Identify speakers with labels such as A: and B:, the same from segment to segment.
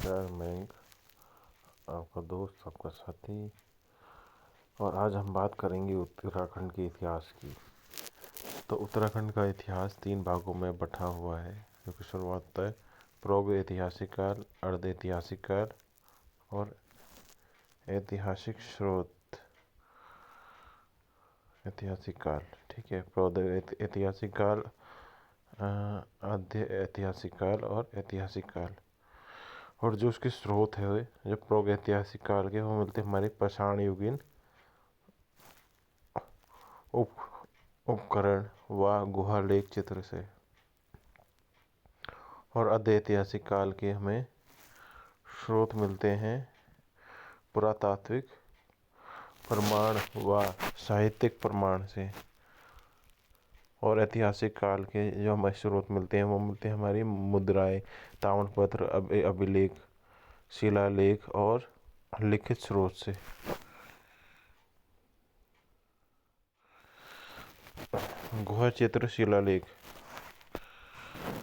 A: नमस्कार, मैं आपका दोस्त, आपका साथी। और आज हम बात करेंगे उत्तराखंड के इतिहास की। तो उत्तराखंड का इतिहास 3 भागों में बँटा हुआ है, जो कि शुरुआत होता है पूर्व ऐतिहासिक काल, अर्ध ऐतिहासिक काल और ऐतिहासिक स्रोत ऐतिहासिक काल। ठीक है, पूर्व ऐतिहासिक काल, अर्ध ऐतिहासिक काल और ऐतिहासिक काल। और जो उसके स्रोत है, जो प्रागैतिहासिक काल के, वो मिलते हैं हमारे पाषाण युगीन उपकरण व गुहा लेख चित्र से। और अर्ध ऐतिहासिक काल के हमें स्रोत मिलते हैं पुरातात्विक प्रमाण व साहित्यिक प्रमाण से। और ऐतिहासिक काल के जो हमें स्रोत मिलते हैं, वो मिलते हैं हमारी मुद्राएं, ताम्रपत्र, अभिलेख, शिलालेख और लिखित स्रोत से। गुहा चित्र शिलालेख।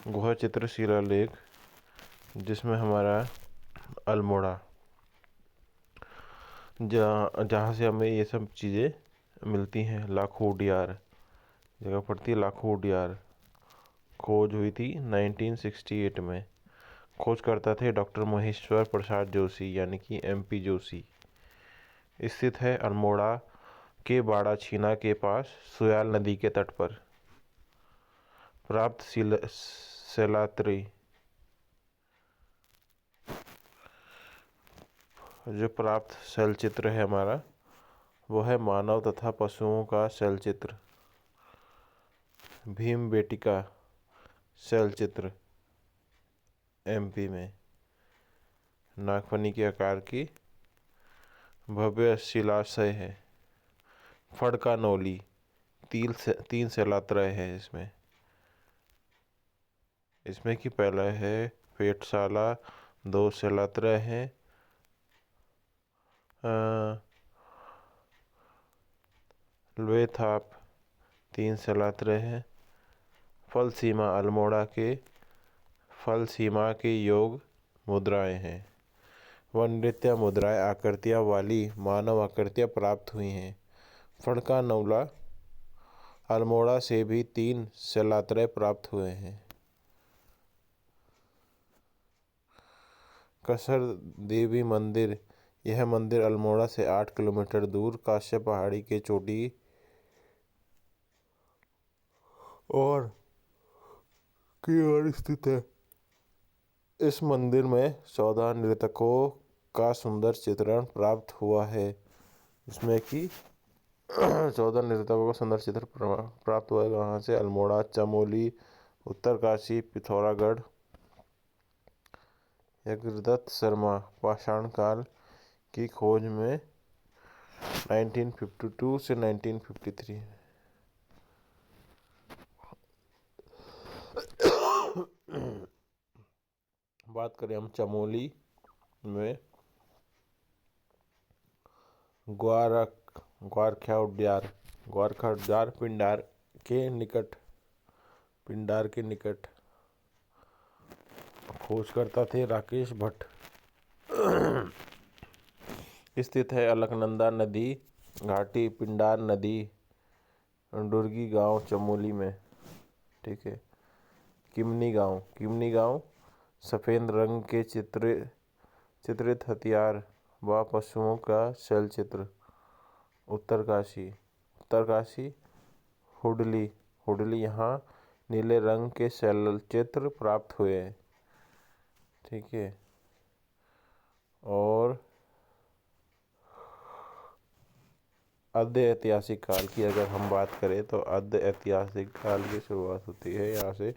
A: गुहा चित्र शिलालेख, जिसमें हमारा अल्मोड़ा, जहाँ से हमें ये सब चीज़ें मिलती हैं। लाखोटियार जगह पड़ती है, लाखोटियार। खोज हुई थी 1968 में। खोज करता थे डॉक्टर महेश्वर प्रसाद जोशी, यानी कि MP जोशी। स्थित है अल्मोड़ा के बाड़ा छीना के पास, सुयाल नदी के तट पर। प्राप्त शैलात्री, जो प्राप्त शैलचित्र है हमारा, वो है मानव तथा पशुओं का शैलचित्र। भीमबेटिका शैलचित्र MP में। नागफनी के आकार की भव्य शिलाशय है। फड़का नौली, 3 शैलात्रय है इसमें कि पहला है पेटशाला, 2 शैलात्रय है। लुएथाप, 3 शैलात्रय है। फल सीमा, अल्मोड़ा के फल सीमा के योग मुद्राएं हैं। व नृत्य मुद्राएं आकृतियाँ वाली मानव आकृतियाँ प्राप्त हुई हैं। फड़का नौला अल्मोड़ा से भी 3 शैलात्रय प्राप्त हुए हैं। कसर देवी मंदिर, यह मंदिर अल्मोड़ा से 8 किलोमीटर दूर काश्य पहाड़ी के चोटी और की ओर स्थित है। इस मंदिर में 14 नृतकों का सुंदर चित्रण प्राप्त हुआ है, जिसमें कि 14 नृतकों का सुंदर चित्र प्राप्त हुआ है। वहाँ से अल्मोड़ा, चमोली, उत्तरकाशी, पिथौरागढ़। यज्ञदत्त शर्मा, पाषाण काल की खोज में 1952 से 1953। बात करें हम चमोली में, ग्वारखा उद्यार पिंडार के निकट। खोज करता थे राकेश भट्ट। स्थित है अलकनंदा नदी घाटी, पिंडार नदी, डुर्गी गांव, चमोली में। ठीक है। किमनी गांव सफ़ेद रंग के चित्रित हथियार व पशुओं का शैलचित्र। उत्तरकाशी हुडली, यहाँ नीले रंग के शैलचित्र प्राप्त हुए हैं। ठीक है। और अर्ध ऐतिहासिक काल की अगर हम बात करें, तो अर्ध ऐतिहासिक काल की शुरुआत होती है यहाँ से।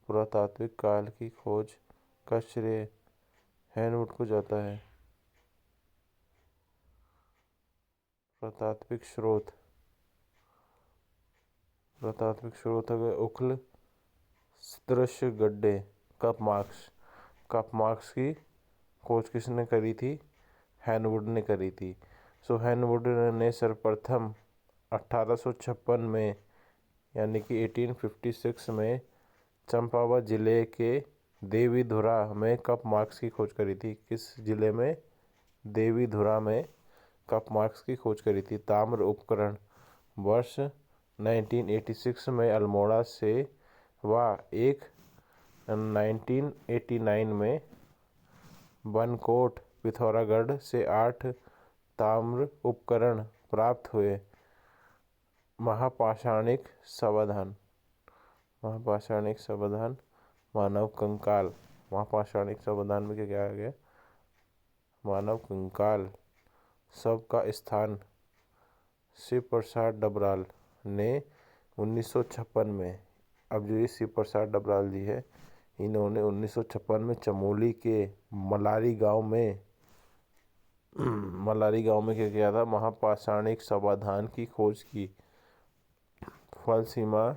A: पुरातात्विक काल की खोज का श्रेय हैनवुड को जाता है। पुरातात्विक स्रोत अगर उखल सदृश गड्ढे, कप मार्क्स की खोज किसने करी थी? हैनवुड ने करी थी। हैनवुड ने सर्वप्रथम 1856 में, यानी कि 1856 में, चंपावत जिले के देवीधुरा में कप मार्क्स की खोज करी थी? किस जिले में देवीधुरा में कप मार्क्स की खोज करी थी? ताम्र उपकरण वर्ष 1986 में अल्मोड़ा से व एक 1989 में बनकोट पिथौरागढ़ से 8 ताम्र उपकरण प्राप्त हुए। महापाषाणिक समाधान मानव कंकाल। महापाषाणिक समाधान में क्या आ गया? मानव कंकाल। सबका स्थान शिव प्रसाद डबराल ने 1956 में, अब जो ये शिव प्रसाद डबराल जी है, इन्होंने 1956 में चमोली के मलारी गांव में क्या किया था? महापाषाणिक समाधान की खोज की। फल सीमा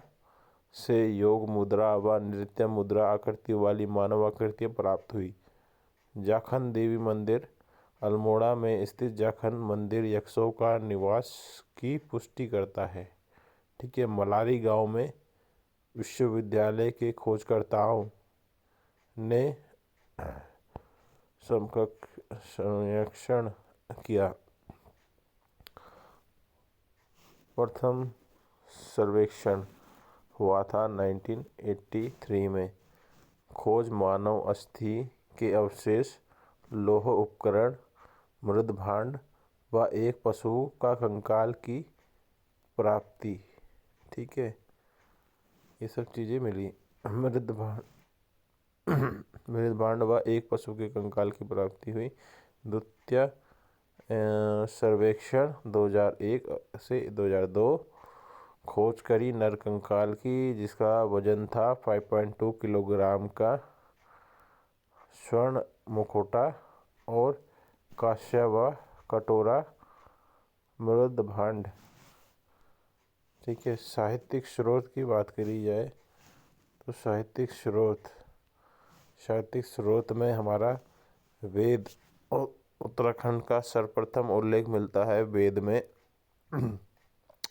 A: से योग मुद्रा व नृत्य मुद्रा आकृति वाली मानव आकृतियाँ प्राप्त हुई। जाखन देवी मंदिर अल्मोड़ा में स्थित जाखन मंदिर यक्षों का निवास की पुष्टि करता है। ठीक है। मलारी गांव में विश्वविद्यालय के खोजकर्ताओं ने सर्वेक्षण किया। प्रथम सर्वेक्षण हुआ था 1983 में। खोज मानव अस्थि के अवशेष, लौह उपकरण, मृद भांड व एक पशु का कंकाल की प्राप्ति। ठीक है, ये सब चीज़ें मिली। मृद भांड व एक पशु के कंकाल की प्राप्ति हुई। द्वितीय सर्वेक्षण 2001 से 2002 खोज करी नर कंकाल की, जिसका वजन था 5.2 किलोग्राम का स्वर्ण मुखौटा और कांस्य व कटोरा मृद भांड। ठीक है। साहित्यिक स्रोत की बात करी जाए तो साहित्यिक स्रोत में हमारा वेद और उत्तराखंड का सर्वप्रथम उल्लेख मिलता है। वेद में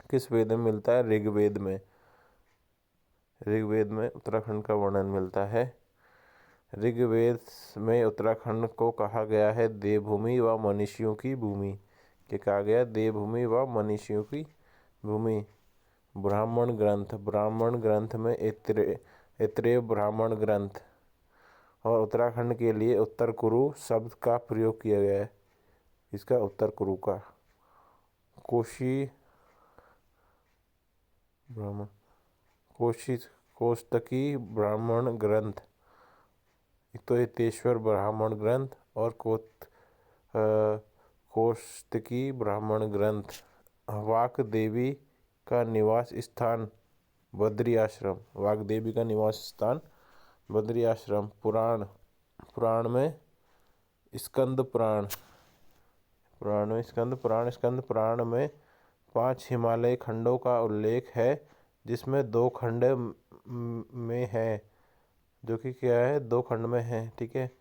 A: किस वेद में मिलता है? ऋग्वेद में। ऋग्वेद में उत्तराखंड का वर्णन मिलता है। ऋग्वेद में उत्तराखंड को कहा गया है देवभूमि व मनीषियों की भूमि। क्या कहा गया? देवभूमि व मनीषियों की भूमि। ब्राह्मण ग्रंथ में ऐत्रेय ब्राह्मण ग्रंथ और उत्तराखंड के लिए उत्तर कुरु शब्द का प्रयोग किया गया है। इसका उत्तर कुरु का। कोष्टकी ब्राह्मण ग्रंथ, एक तो एतेश्वर ब्राह्मण ग्रंथ और कोष्टकी ब्राह्मण ग्रंथ। वाक देवी का निवास स्थान बद्री आश्रम। वाक देवी का निवास स्थान बद्री आश्रम। पुराण में स्कंद पुराण में 5 हिमालय खंडों का उल्लेख है, जिसमें 2 खंड में है, जो कि क्या है? 2 खंड में है। ठीक है।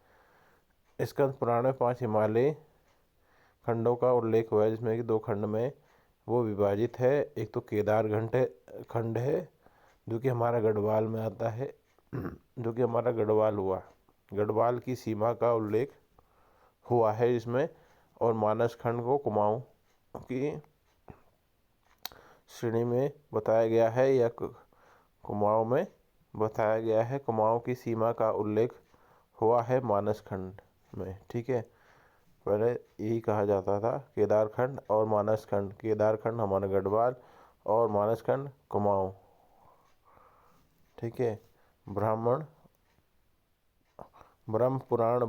A: स्कंद पुराण में 5 हिमालय खंडों का उल्लेख हुआ है, जिसमें कि 2 खंड में वो विभाजित है। एक तो केदार खंड है, जो कि हमारा गढ़वाल में आता है, जो कि हमारा गढ़वाल हुआ। गढ़वाल की सीमा का उल्लेख हुआ है इसमें। और मानस खंड को कुमाऊं की श्रेणी में बताया गया है, या कुमाऊं में बताया गया है। कुमाऊं की सीमा का उल्लेख हुआ है मानस खंड में। ठीक है। पहले यही कहा जाता था केदारखंड और मानस खंड। केदारखंड हमारा गढ़वाल और मानस खंड कुमाऊं। ठीक है। ब्रह्म पुराण व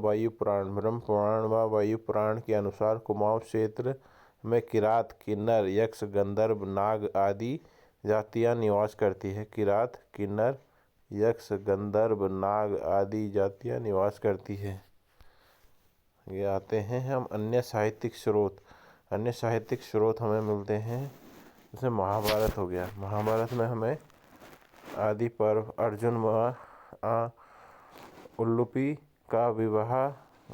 A: वायु पुराण के अनुसार कुमाऊं क्षेत्र में किरात, किन्नर, यक्ष, गंधर्व, नाग आदि जातियां निवास करती है। किरात, किन्नर, यक्ष, गंधर्व, नाग आदि जातियां निवास करती है। ये आते हैं हम अन्य साहित्यिक स्रोत हमें मिलते हैं। जैसे महाभारत हो गया। महाभारत में हमें आदि पर्व, अर्जुन व उल्लूपी का विवाह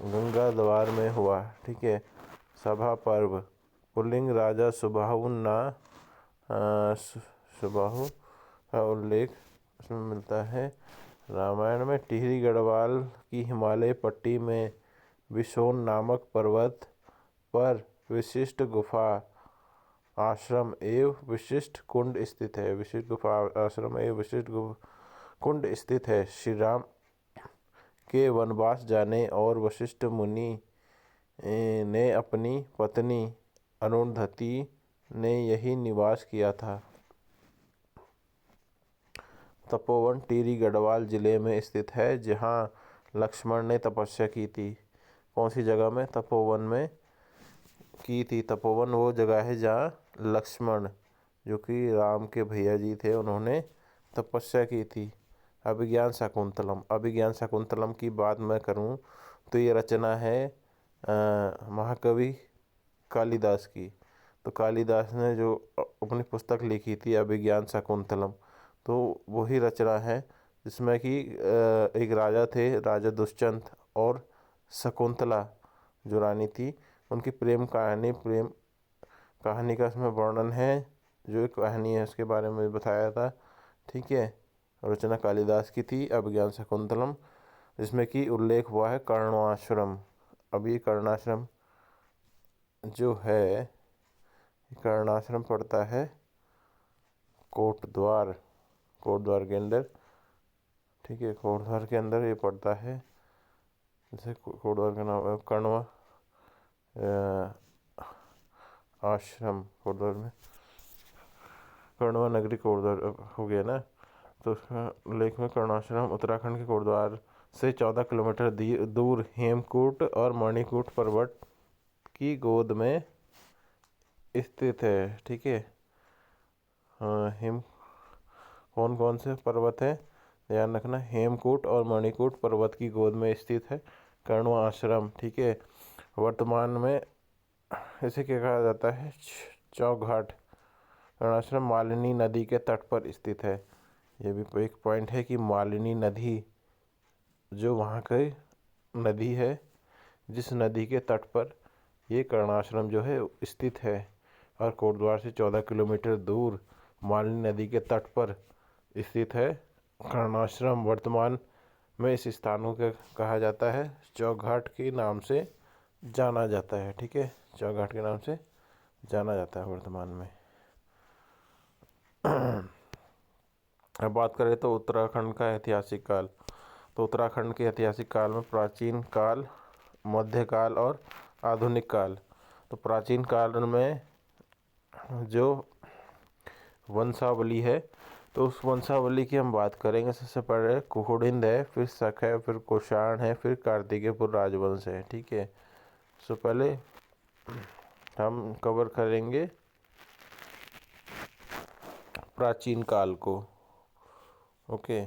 A: गंगा द्वार में हुआ। ठीक है। सभा पर्व, पुल्लिंग राजा सुबाहु का उल्लेख उसमें मिलता है। रामायण में टिहरी गढ़वाल की हिमालय पट्टी में विशोन नामक पर्वत पर विशिष्ट गुफा आश्रम एवं विशिष्ट कुंड स्थित है। विशिष्ट गुफा आश्रम एवं विशिष्ट कुंड स्थित है। श्री राम के वनवास जाने और वशिष्ठ मुनि ने अपनी पत्नी अरुंधति ने यही निवास किया था। तपोवन टिहरी गढ़वाल जिले में स्थित है, जहाँ लक्ष्मण ने तपस्या की थी। कौन सी जगह में? तपोवन में की थी। तपोवन वो जगह है जहाँ लक्ष्मण, जो कि राम के भैया जी थे, उन्होंने तपस्या की थी। अभिज्ञान शाकुंतलम। अभिज्ञान शाकुंतलम की बात मैं करूँ तो ये रचना है महाकवि कालिदास की। तो कालिदास ने जो अपनी पुस्तक लिखी थी अभिज्ञान शाकुंतलम, तो वही रचना है जिसमें कि एक राजा थे, राजा दुष्यंत, और शकुंतला जो रानी थी, उनकी प्रेम कहानी का इसमें वर्णन है। जो एक कहानी है उसके बारे में बताया था। ठीक है, रचना कालिदास की थी अभिज्ञान शाकुंतलम, जिसमें कि उल्लेख हुआ है कर्णाश्रम। अब ये कर्णाश्रम जो है, कर्णाश्रम पड़ता है कोटद्वार के अंदर। ठीक है, कोटद्वार के अंदर ये पड़ता है। जैसे कोटद्वार का नाम है कण्वा आश्रम, कोटद्वार में कण्वा नगरी कोटद्वार हो गया ना। तो उसका लेख में कर्णाश्रम उत्तराखंड के कोटद्वार से 14 किलोमीटर दूर हेमकूट और मणिकूट पर्वत की गोद में स्थित है। ठीक है, हाँ, कौन कौन से पर्वत है ध्यान रखना। हेमकूट और मणिकूट पर्वत की गोद में स्थित है कण्वा आश्रम। ठीक है, वर्तमान में इसे क्या कहा जाता है? चौघाट। कर्णाश्रम मालिनी नदी के तट पर स्थित है। ये भी एक पॉइंट है कि मालिनी नदी जो वहाँ की नदी है, जिस नदी के तट पर ये कर्णाश्रम जो है स्थित है, और कोटद्वार से 14 किलोमीटर दूर मालिनी नदी के तट पर स्थित है कर्णाश्रम। वर्तमान में इस स्थान को कहा जाता है चौघाट के नाम से जाना जाता है। ठीक है, चौघाट के नाम से जाना जाता है वर्तमान में। अब बात करें तो उत्तराखंड का ऐतिहासिक काल। तो उत्तराखंड के ऐतिहासिक काल में प्राचीन काल, मध्यकाल और आधुनिक काल। तो प्राचीन काल में जो वंशावली है, तो उस वंशावली की हम बात करेंगे। सबसे पहले कुहुड़िंद है, फिर शक है, फिर कुषाण है, फिर कार्तिकेयपुर राजवंश है। ठीक है, सो पहले हम कवर करेंगे प्राचीन काल को। ओके,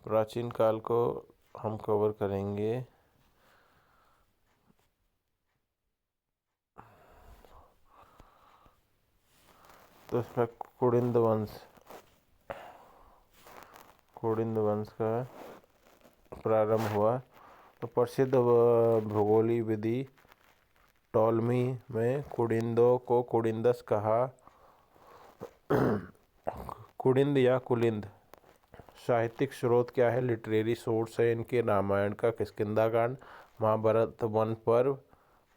A: प्राचीन काल को हम कवर करेंगे। तो इसमें कुड़िंद वंश का प्रारंभ हुआ। तो प्रसिद्ध भूगोलीय विधि टॉलमी में कुड़िंदों को कुड़िंदस कहा। कुड़िंद या कुलिंद। साहित्यिक स्रोत क्या है? लिटरेरी सोर्स है इनके रामायण का किष्किंधा कांड, महाभारत वन पर्व,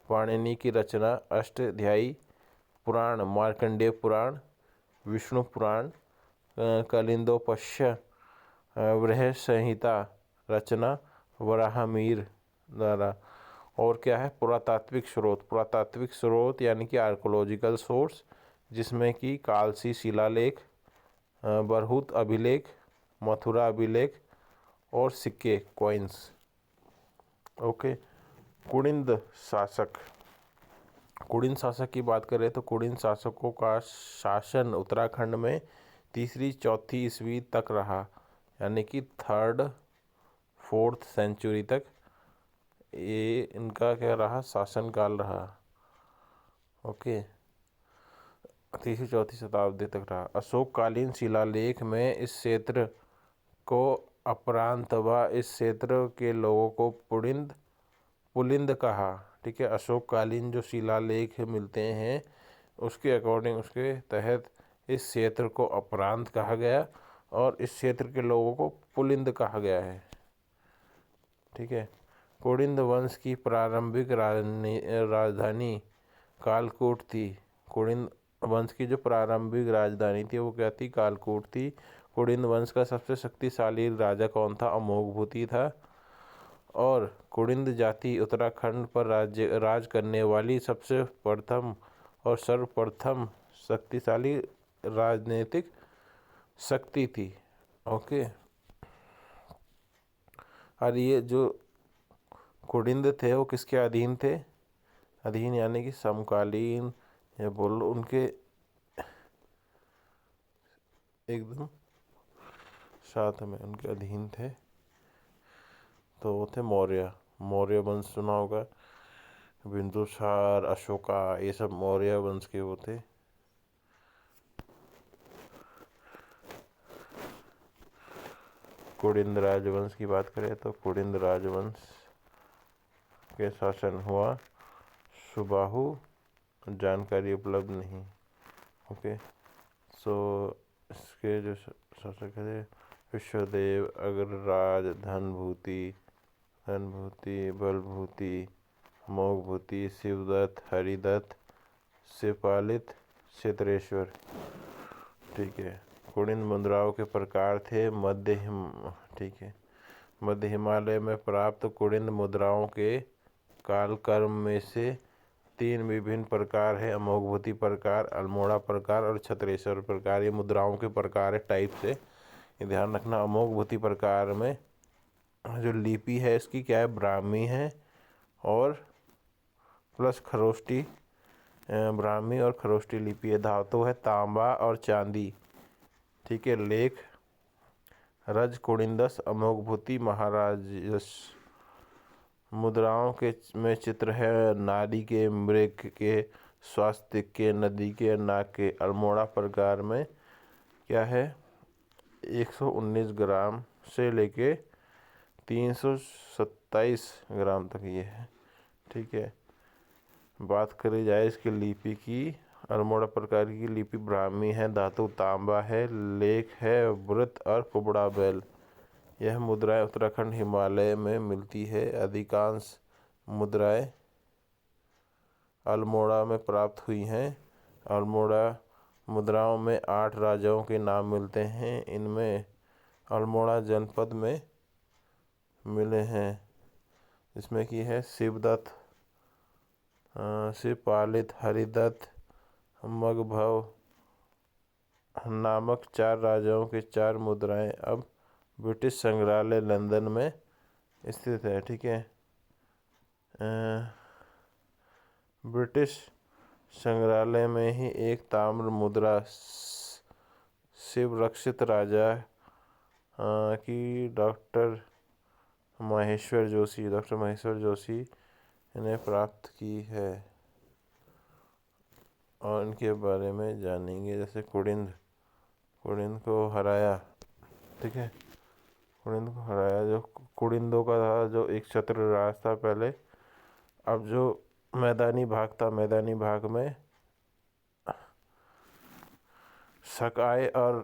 A: पाणिनि की रचना अष्टाध्यायी पुराण, मार्कंडेय पुराण, विष्णु पुराण, कलिंदोपश्य, वृहद संहिता रचना वराहमिहिर द्वारा। और क्या है? पुरातात्विक स्रोत यानी कि आर्कोलॉजिकल सोर्स, जिसमें कि कालसी शिलालेख, बरहुत अभिलेख, मथुरा अभिलेख और सिक्के कॉइन्स। ओके, कुड़िंद शासक की बात करें तो कुड़िंद शासकों का शासन उत्तराखंड में 3री-4वीं ईस्वी तक रहा, यानी कि 3rd-4th सेंचुरी तक ये इनका क्या रहा? शासनकाल रहा। ओके, 3री-4वीं शताब्दी तक रहा। अशोककालीन शिलालेख में इस क्षेत्र को अपरांत व इस क्षेत्र के लोगों को पुलिंद कहा। ठीक है, अशोककालीन जो शिलालेख मिलते हैं उसके अकॉर्डिंग, उसके तहत इस क्षेत्र को अपरांत कहा गया और इस क्षेत्र के लोगों को पुलिंद कहा गया है। ठीक है। कुड़िंद वंश की प्रारंभिक राजधानी कालकोट थी। कुड़िंद वंश की जो प्रारंभिक राजधानी थी वो क्या थी? कालकोट थी। कुड़िंद वंश का सबसे शक्तिशाली राजा कौन था? अमोघभूति था। और कुड़िंद जाति उत्तराखंड पर राज करने वाली सबसे प्रथम और सर्वप्रथम शक्तिशाली राजनीतिक शक्ति थी। ओके। और ये जो कुड़िंद थे वो किसके अधीन थे? अधीन यानी कि समकालीन, या बोल लो उनके एकदम साथ में उनके अधीन थे। तो वो थे मौर्य। मौर्य वंश सुना होगा, बिंदुसार, अशोका, ये सब मौर्य वंश के वो थे। कुड़िंद राजवंश की बात करें तो कुड़िंद राजवंश के शासन हुआ। सुबाहु जानकारी उपलब्ध नहीं। ओके। सो इसके जो शासक थे विश्वदेव, अग्रराज, धनभूति, बलभूति, अमोघभूति, शिवदत्त, हरिदत्त, शिवपालित, क्षेत्रेश्वर। ठीक है। कुड़िंद मुद्राओं के प्रकार थे ठीक है। मध्य हिमालय में प्राप्त कुड़िंद मुद्राओं के कालक्रम में से 3 विभिन्न प्रकार है: अमोघभूति प्रकार, अल्मोड़ा प्रकार और क्षेत्रेश्वर प्रकार। ये मुद्राओं के प्रकार है, टाइप से। ये ध्यान रखना। अमोघभूति प्रकार में जो लिपि है इसकी क्या है? ब्राह्मी है और प्लस खरोष्टी, ब्राह्मी और खरोष्टी लिपि है। धातु है तांबा और चांदी। ठीक है। लेख रज कुड़िंदस अमोघभूति महाराजस। मुद्राओं के में चित्र है नारी के, मृग के, स्वास्तिक के, नदी के, नाग के। अल्मोड़ा प्रकार में क्या है? 119 ग्राम से लेके 327 ग्राम तक ये है। ठीक है। बात करी जाए इसकी लिपि की, अल्मोड़ा प्रकार की लिपि ब्राह्मी है, धातु तांबा है, लेख है वृत्त और कुबड़ा बैल। यह मुद्राएं उत्तराखंड हिमालय में मिलती है। अधिकांश मुद्राएं अल्मोड़ा में प्राप्त हुई हैं। अल्मोड़ा मुद्राओं में 8 राजाओं के नाम मिलते हैं। इनमें अल्मोड़ा जनपद में मिले हैं, जिसमें कि है शिवदत्त, शिवपालित, हरिदत्त, मगभव नामक 4 राजाओं के 4 मुद्राएं अब ब्रिटिश संग्रहालय लंदन में स्थित है। ठीक है। ब्रिटिश संग्रहालय में ही एक ताम्र मुद्रा शिवरक्षित राजा की डॉक्टर महेश्वर जोशी ने प्राप्त की है, और इनके बारे में जानेंगे। जैसे कुड़िंद को हराया। ठीक है। कुड़िंद को हराया। जो कुड़िंदों का था, जो एक क्षत्रिय राज था पहले। अब जो मैदानी भाग था, मैदानी भाग में सकाय और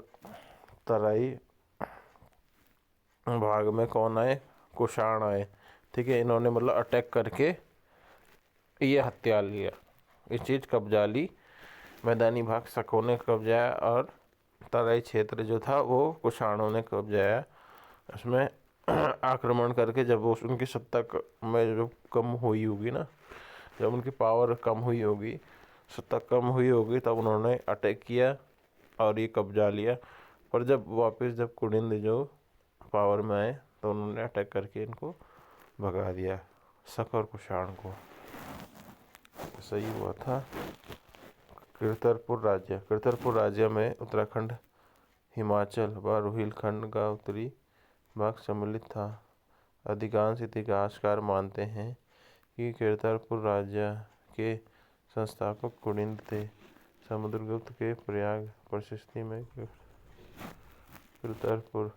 A: तराई भाग में कौन आए? कुषाण आए। ठीक है। इन्होंने मतलब अटैक करके ये हत्या लिया, इस चीज़ कब्जा ली। मैदानी भाग शकों ने कब्जाया और तराई क्षेत्र जो था वो कुषाणों ने कब्जाया। इसमें आक्रमण करके जब वो उनकी सत्ता में जो कम हुई होगी ना, जब उनकी पावर कम हुई होगी, सत्ता कम हुई होगी, तब उन्होंने अटैक किया और ये कब्जा लिया। पर जब कुड़िंद जो पावर में आए तो उन्होंने अटैक करके इनको भगा दिया, शक और कुषाण को। सही हुआ था। कीरतरपुर राज्य में उत्तराखंड, हिमाचल व रोहिलखंड का उत्तरी भाग सम्मिलित था। अधिकांश इतिहासकार मानते हैं कि कीरतरपुर राज्य के संस्थापक कुड़िंद थे। समुद्रगुप्त के प्रयाग प्रशस्ति में कीरतरपुर